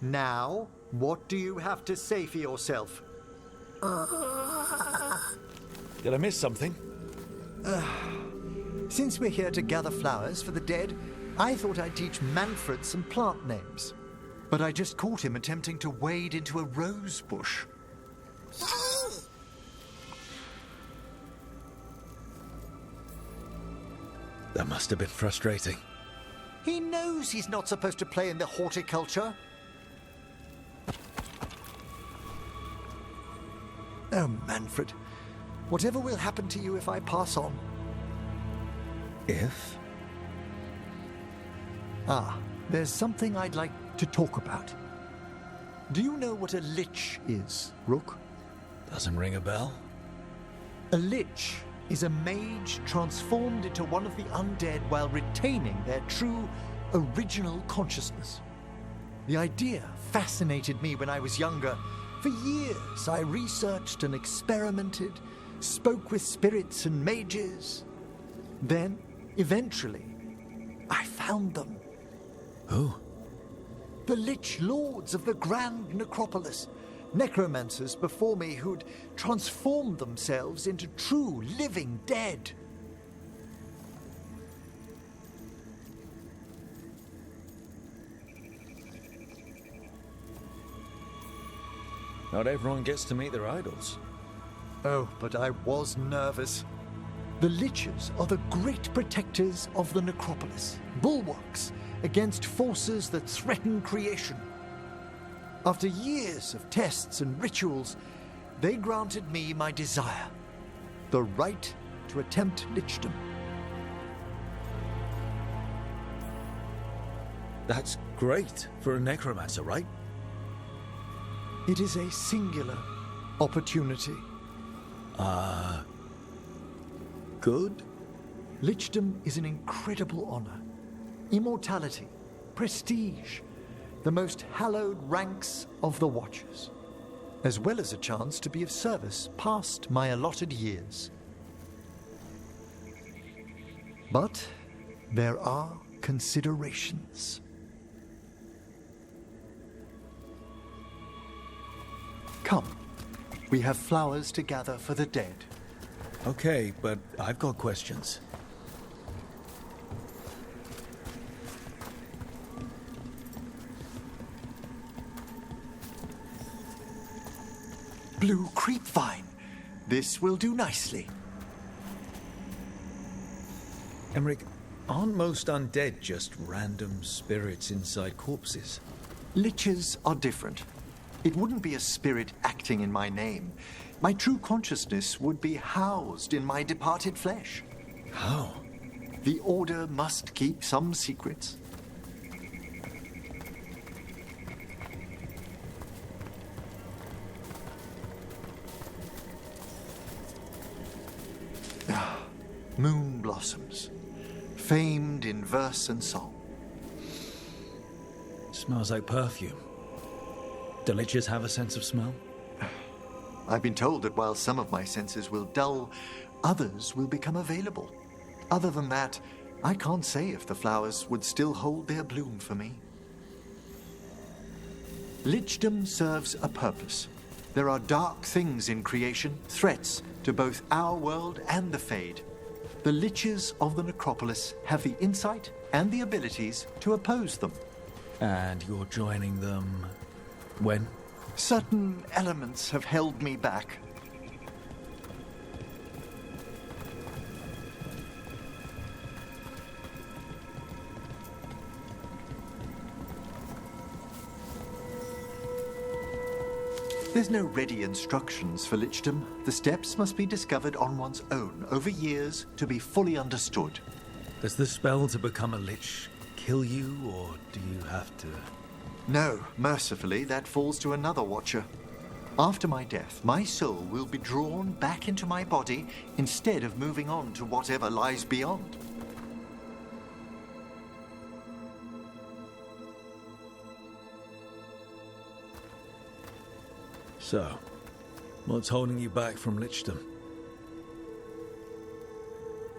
Now, what do you have to say for yourself? Did I miss something? Since we're here to gather flowers for the dead, I thought I'd teach Manfred some plant names. But I just caught him attempting to wade into a rose bush. That must have been frustrating. He knows he's not supposed to play in the horticulture. Oh, Manfred. Whatever will happen to you if I pass on? If? There's something I'd like to talk about. Do you know what a lich is, Rook? Doesn't ring a bell? A lich is a mage transformed into one of the undead while retaining their true, original consciousness. The idea fascinated me when I was younger. For years, I researched and experimented, spoke with spirits and mages. Then, eventually, I found them. Who? The Lich Lords of the Grand Necropolis. Necromancers before me who'd transformed themselves into true living dead. Not everyone gets to meet their idols. Oh, but I was nervous. The Liches are the great protectors of the necropolis, bulwarks against forces that threaten creation. After years of tests and rituals, they granted me my desire, the right to attempt lichdom. That's great for a necromancer, right? It is a singular opportunity. Good? Lichdom is an incredible honor. Immortality, prestige, the most hallowed ranks of the Watchers, as well as a chance to be of service past my allotted years. But there are considerations. Come, we have flowers to gather for the dead. Okay, but I've got questions. Blue creepvine. This will do nicely. Emmerich, aren't most undead just random spirits inside corpses? Liches are different. It wouldn't be a spirit acting in my name. My true consciousness would be housed in my departed flesh. How? The Order must keep some secrets. Moon blossoms, famed in verse and song. Smells like perfume. Do liches have a sense of smell? I've been told that while some of my senses will dull, others will become available. Other than that, I can't say if the flowers would still hold their bloom for me. Lichdom serves a purpose. There are dark things in creation, threats to both our world and the Fade. The Liches of the Necropolis have the insight and the abilities to oppose them. And you're joining them when? Certain elements have held me back. There's no ready instructions for lichdom. The steps must be discovered on one's own over years to be fully understood. Does the spell to become a lich kill you, or do you have to... No, mercifully, that falls to another Watcher. After my death, my soul will be drawn back into my body instead of moving on to whatever lies beyond. So, what's holding you back from lichdom?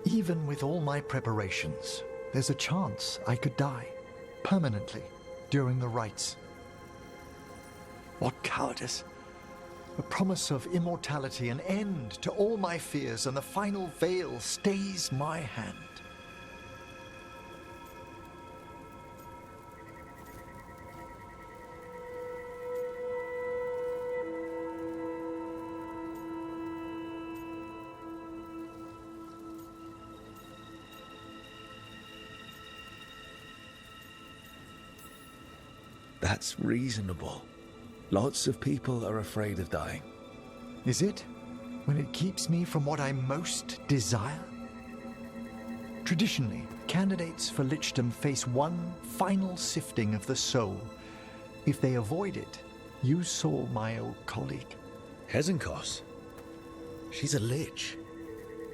Even with all my preparations, there's a chance I could die permanently during the rites. What cowardice! The promise of immortality, an end to all my fears, and the final veil stays my hand. That's reasonable. Lots of people are afraid of dying. Is it? When it keeps me from what I most desire? Traditionally, candidates for lichdom face one final sifting of the soul. If they avoid it, you saw my old colleague. Hezenkos? She's a lich.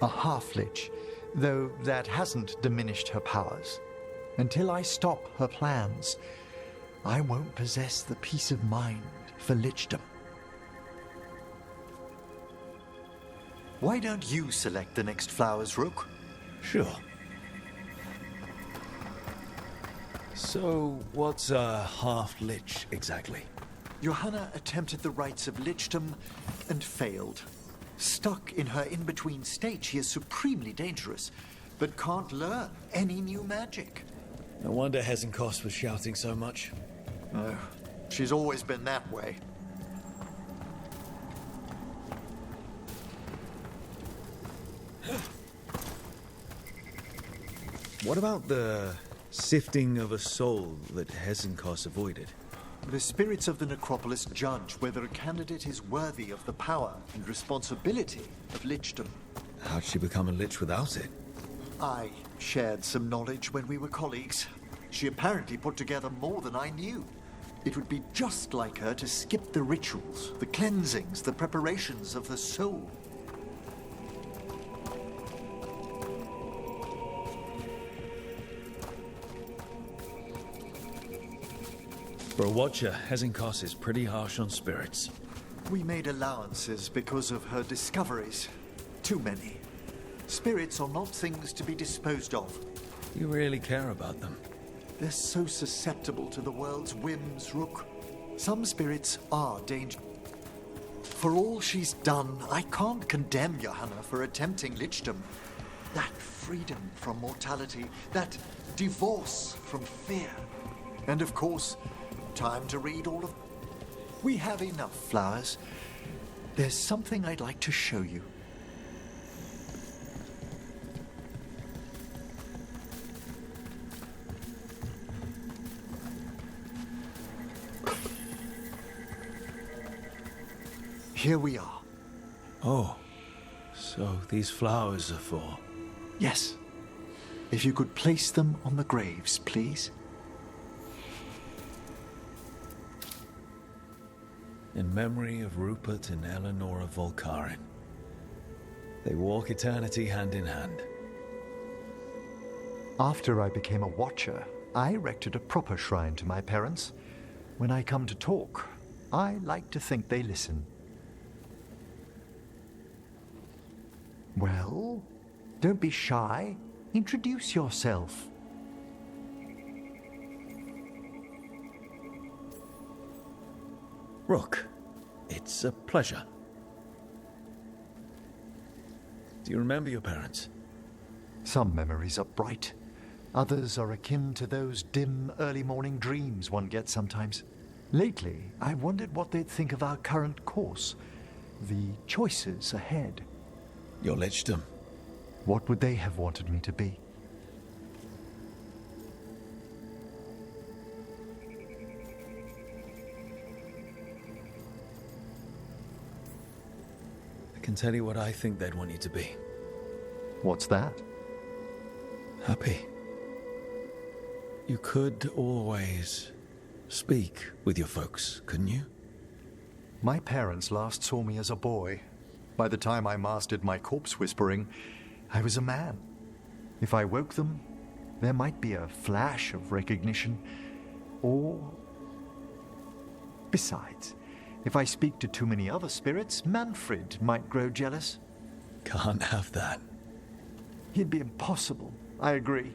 A half-lich, though that hasn't diminished her powers. Until I stop her plans, I won't possess the peace of mind for lichdom. Why don't you select the next flowers, Rook? Sure. So, what's a half-lich exactly? Johanna attempted the rites of lichdom and failed. Stuck in her in-between state, she is supremely dangerous, but can't learn any new magic. No wonder Hezenkos was shouting so much. Oh, she's always been that way. What about the sifting of a soul that Hezenkos avoided? The spirits of the necropolis judge whether a candidate is worthy of the power and responsibility of lichdom. How'd she become a lich without it? I shared some knowledge when we were colleagues. She apparently put together more than I knew. It would be just like her to skip the rituals, the cleansings, the preparations of the soul. For a watcher, Hezenkos is pretty harsh on spirits. We made allowances because of her discoveries. Too many. Spirits are not things to be disposed of. You really care about them. They're so susceptible to the world's whims, Rook. Some spirits are dangerous. For all she's done, I can't condemn Johanna for attempting lichdom. That freedom from mortality, that divorce from fear. And of course, time to read all of... We have enough flowers. There's something I'd like to show you. Here we are. Oh, so these flowers are for... Yes. If you could place them on the graves, please. In memory of Rupert and Eleanor of Volkaren. They walk eternity hand in hand. After I became a watcher, I erected a proper shrine to my parents. When I come to talk, I like to think they listen. Well, don't be shy. Introduce yourself. Rook, it's a pleasure. Do you remember your parents? Some memories are bright. Others are akin to those dim early morning dreams one gets sometimes. Lately, I've wondered what they'd think of our current course, the choices ahead. Your lichdom. What would they have wanted me to be? I can tell you what I think they'd want you to be. What's that? Happy. You could always speak with your folks, couldn't you? My parents last saw me as a boy. By the time I mastered my corpse whispering, I was a man. If I woke them, there might be a flash of recognition, or... Besides, if I speak to too many other spirits, Manfred might grow jealous. Can't have that. He'd be impossible, I agree.